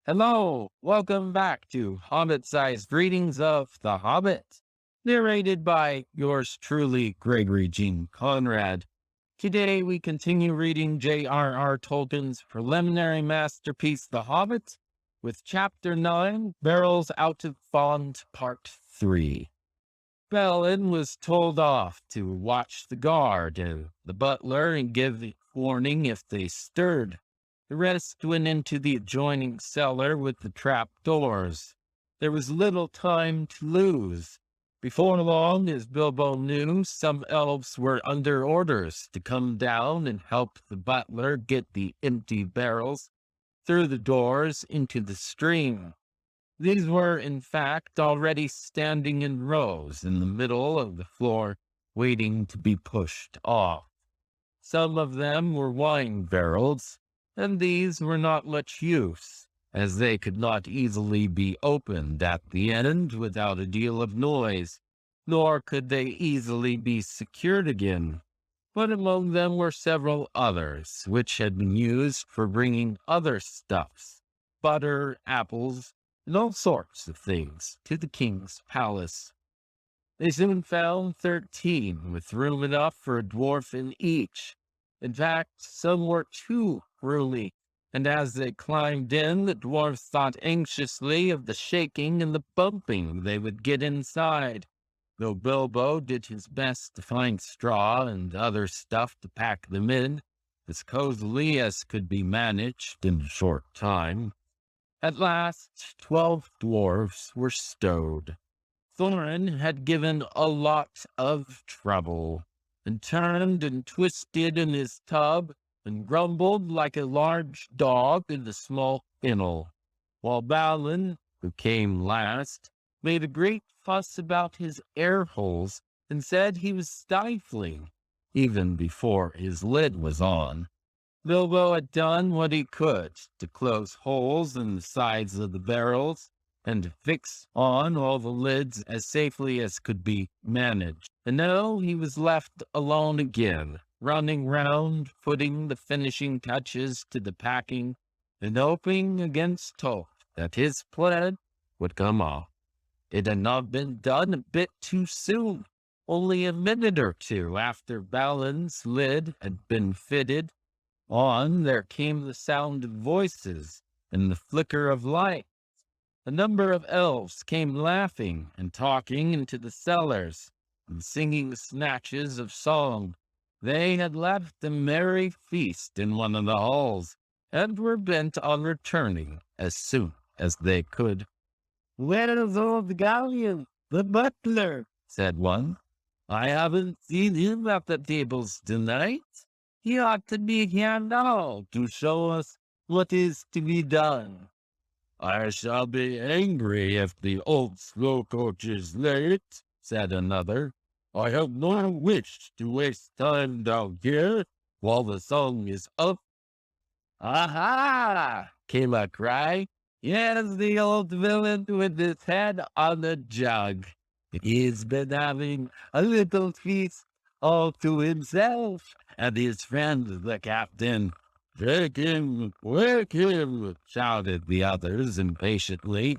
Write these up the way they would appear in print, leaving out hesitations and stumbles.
Hello, welcome back to Hobbit-Sized Readings of The Hobbit, narrated by yours truly, Gregory Jean Conrad. Today we continue reading J.R.R. Tolkien's preliminary masterpiece, The Hobbit, with Chapter 9, Barrels Out of Font, Part 3. Balin was told off to watch the guard and the butler and give warning if they stirred. The rest went into the adjoining cellar with the trap doors. There was little time to lose. Before long, as Bilbo knew, some elves were under orders to come down and help the butler get the empty barrels through the doors into the stream. These were, in fact, already standing in rows in the middle of the floor, waiting to be pushed off. Some of them were wine barrels, and these were not much use, as they could not easily be opened at the end without a deal of noise, nor could they easily be secured again. But among them were several others, which had been used for bringing other stuffs, butter, apples, and all sorts of things to the king's palace. They soon found 13, with room enough for a dwarf in each. In fact, some were too roomy, and as they climbed in, the dwarfs thought anxiously of the shaking and the bumping they would get inside, though Bilbo did his best to find straw and other stuff to pack them in, as cozily as could be managed in a short time. At last, 12 dwarfs were stowed. Thorin had given a lot of trouble, and turned and twisted in his tub, and grumbled like a large dog in a small kennel, while Balin, who came last, made a great fuss about his air holes, and said he was stifling, even before his lid was on. Bilbo had done what he could to close holes in the sides of the barrels, and to fix on all the lids as safely as could be managed. And now he was left alone again, running round, putting the finishing touches to the packing, and hoping against hope that his plan would come off. It had not been done a bit too soon. Only a minute or two after Balin's lid had been fitted on, there came the sound of voices and the flicker of light. A number of elves came laughing and talking into the cellars, and singing snatches of song. They had left a merry feast in one of the halls, and were bent on returning as soon as they could. "Where's old Gallion, the butler?" said one. "I haven't seen him at the tables tonight. He ought to be here now to show us what is to be done." "I shall be angry if the old slow coach is late," said another. "I have no wish to waste time down here while the song is up." "Aha!" came a cry. "Here's the old villain with his head on the jug. He's been having a little feast all to himself, and his friend the captain." Wake him," shouted the others impatiently.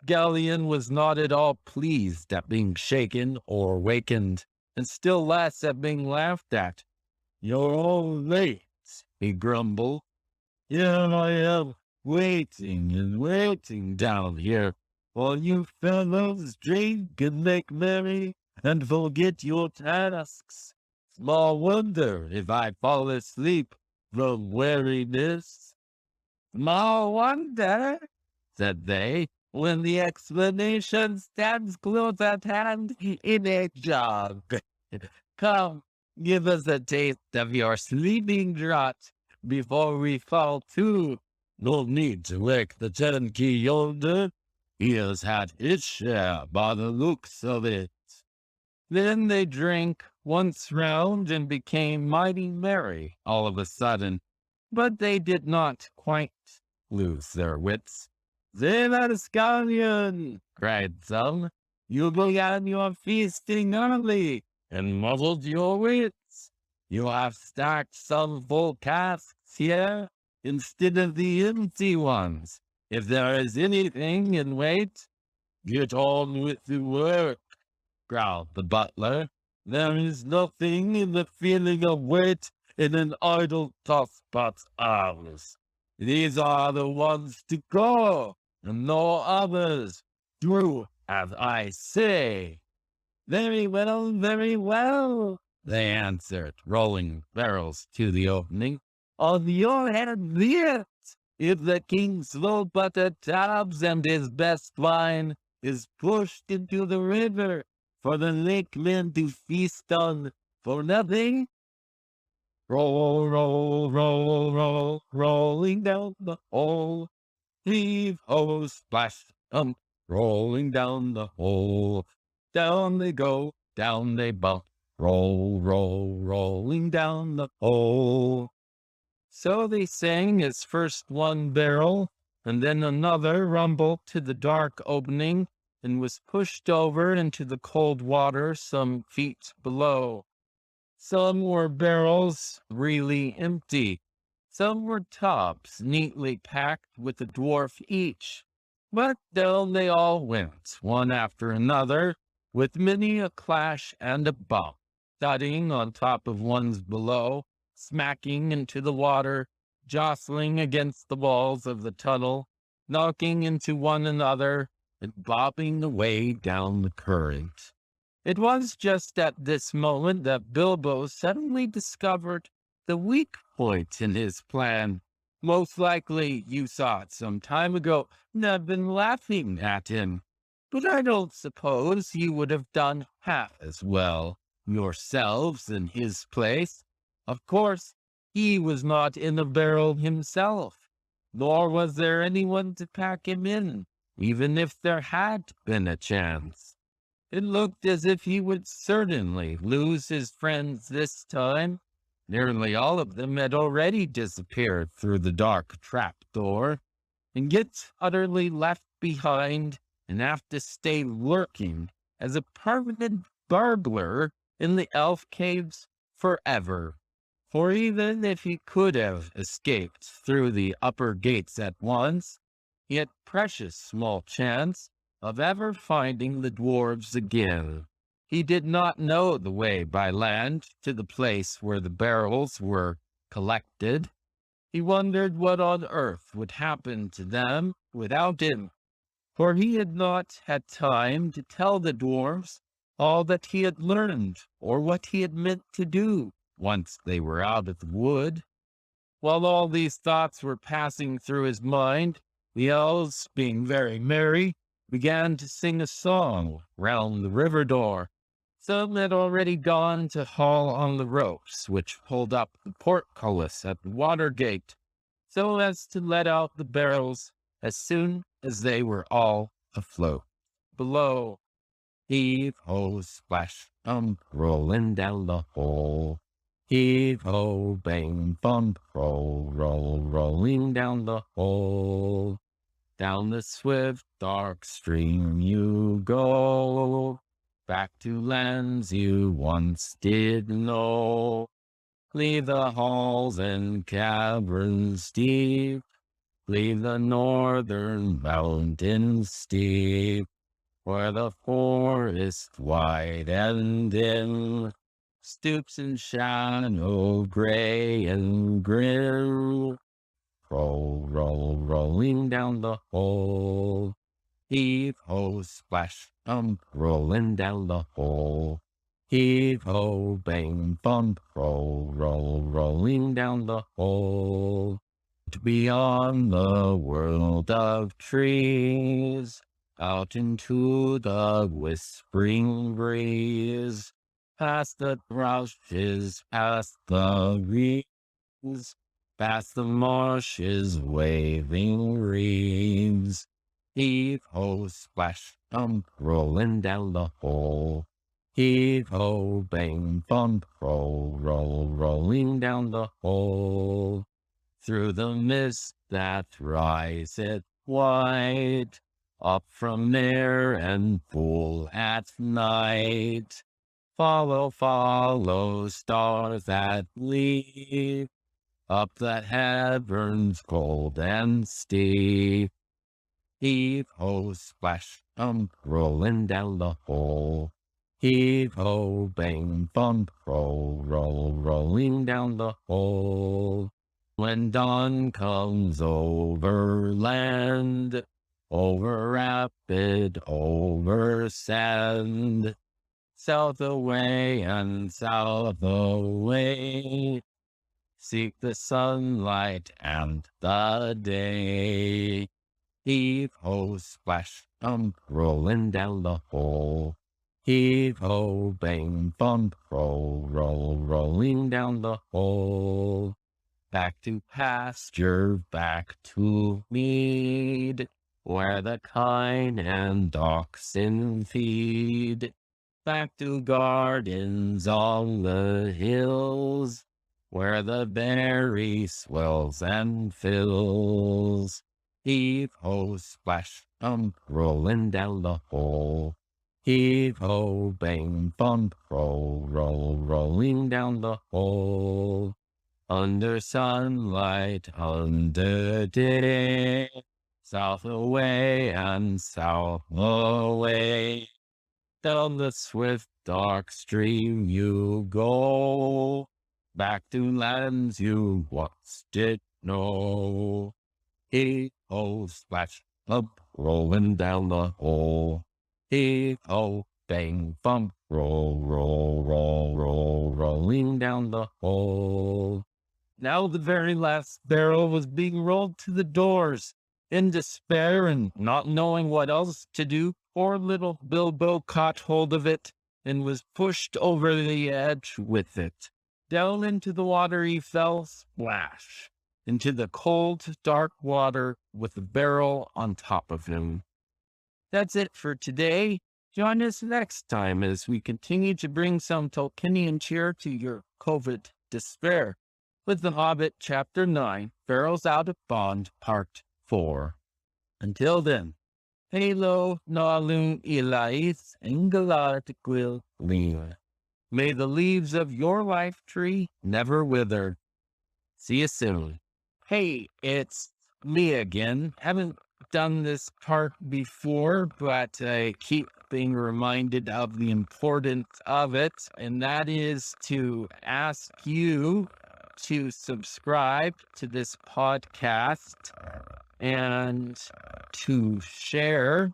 Gallion was not at all pleased at being shaken or wakened, and still less at being laughed at. "You're all late," he grumbled. "Here I am, waiting and waiting down here, while you fellows drink and make merry and forget your tasks. Small wonder if I fall asleep from weariness." "Small wonder," said they, "when the explanation stands close at hand in a jug. Come, give us a taste of your sleeping draught before we fall to." "No need to wake the turnkey yonder. He has had his share by the looks of it." Then they drank once round and became mighty merry all of a sudden, but they did not quite lose their wits. "There, Scullion!" cried some. "You began your feasting early, and muddled your wits. You have stacked some full casks here, instead of the empty ones. If there is anything in wait, get on with the work, growled the butler. There is nothing in the feeling of weight in an idle toss but ours. These are the ones to go, and no others. Do as I say. Very well, they answered, rolling barrels to the opening. On your head be it, if the king's low butter tabs and his best wine is pushed into the river for the lake men to feast on for nothing. Roll, roll, roll, roll, rolling down the hole. Heave ho, splash, rolling down the hole. Down they go, down they bump, roll, roll, rolling down the hole. So they sang as first one barrel, and then another rumbled to the dark opening, and was pushed over into the cold water some feet below. Some were barrels really empty. Some were tops neatly packed with a dwarf each. But down they all went, one after another, with many a clash and a bump, thudding on top of ones below, smacking into the water, jostling against the walls of the tunnel, knocking into one another, and bobbing away down the current. It was just at this moment that Bilbo suddenly discovered the weak point in his plan. Most likely you saw it some time ago and have been laughing at him. But I don't suppose you would have done half as well yourselves in his place. Of course, he was not in a barrel himself, nor was there anyone to pack him in, even if there had been a chance. It looked as if he would certainly lose his friends this time. Nearly all of them had already disappeared through the dark trap-door, and get utterly left behind and have to stay lurking as a permanent burglar in the elf caves forever. For even if he could have escaped through the upper gates at once, he had precious small chance of ever finding the dwarves again. He did not know the way by land to the place where the barrels were collected. He wondered what on earth would happen to them without him, for he had not had time to tell the dwarves all that he had learned or what he had meant to do once they were out of the wood. While all these thoughts were passing through his mind, the elves, being very merry, began to sing a song round the river door. Some had already gone to haul on the ropes which pulled up the portcullis at the water gate, so as to let out the barrels as soon as they were all afloat. Below, heave ho, splash, rolling down the hole. Heave ho, bang, bump, roll, roll, rolling down the hole. Down the swift, dark stream you go, back to lands you once did know. Leave the halls and caverns deep, leave the northern mountains steep, where the forest wide and dim stoops in shadow gray and grim. Roll, roll, rolling down the hole. Heave ho, splash, rolling down the hole. Heave ho, bang, bump, roll, roll, rolling down the hole. Beyond the world of trees, out into the whispering breeze, past the thrushes, past the reeds, past the marshes, waving reeds. Heave ho, splash, rolling down the hole. Heave ho, bang, bump, roll, roll, rolling down the hole. Through the mist that riseth white, up from there and full at night. Follow, follow, stars that lead up the heavens cold and steep. Heave-ho, splash, rolling down the hole. Heave-ho, bang, bump, rolling down the hole. When dawn comes over land, over rapid, over sand, south away and south away, seek the sunlight and the day. Heave-ho, splash, rolling down the hole. Heave-ho, bang, bump, rolling down the hole. Back to pasture, back to mead, where the kine and oxen feed. Back to gardens on the hills, where the berry swells and fills. Heave-ho, splash, rolling down the hole. Heave-ho, bang, bump, rolling down the hole. Under sunlight, under day, south away and south away. Down the swift dark stream you go, back to lands you once did know. Heave-ho, splash, rolling down the hole. Heave-ho, bang, bump, rolling down the hole. Now the very last barrel was being rolled to the doors. In despair and not knowing what else to do, poor little Bilbo caught hold of it and was pushed over the edge with it. Down into the water he fell, splash, into the cold, dark water with the barrel on top of him. That's it for today. Join us next time as we continue to bring some Tolkienian cheer to your COVID despair with The Hobbit, Chapter 9, Barrels Out of Bond, Part 4. Until then, Halo Nalun Ilais Engelad Gwil Lina. May the leaves of your life tree never wither. See you soon. Hey, it's me again. Haven't done this part before, but I keep being reminded of the importance of it, and that is to ask you to subscribe to this podcast and to share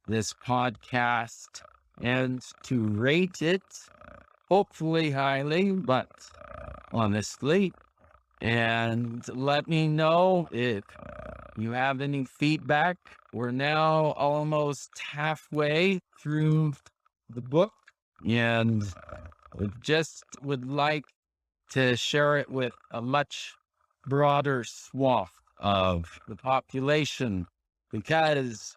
this podcast and to rate it, hopefully highly, but honestly, and let me know if you have any feedback. We're now almost halfway through the book, and we just would like to share it with a much broader swath of the population, because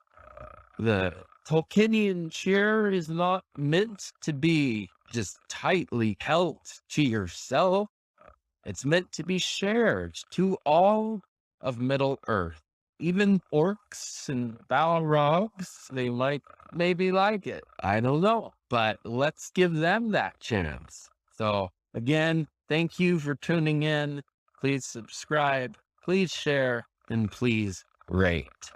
the Tolkienian cheer is not meant to be just tightly held to yourself. It's meant to be shared to all of Middle Earth. Even orcs and Balrogs, they might maybe like it. I don't know. But let's give them that chance. So again, thank you for tuning in. Please subscribe, please share, and please rate.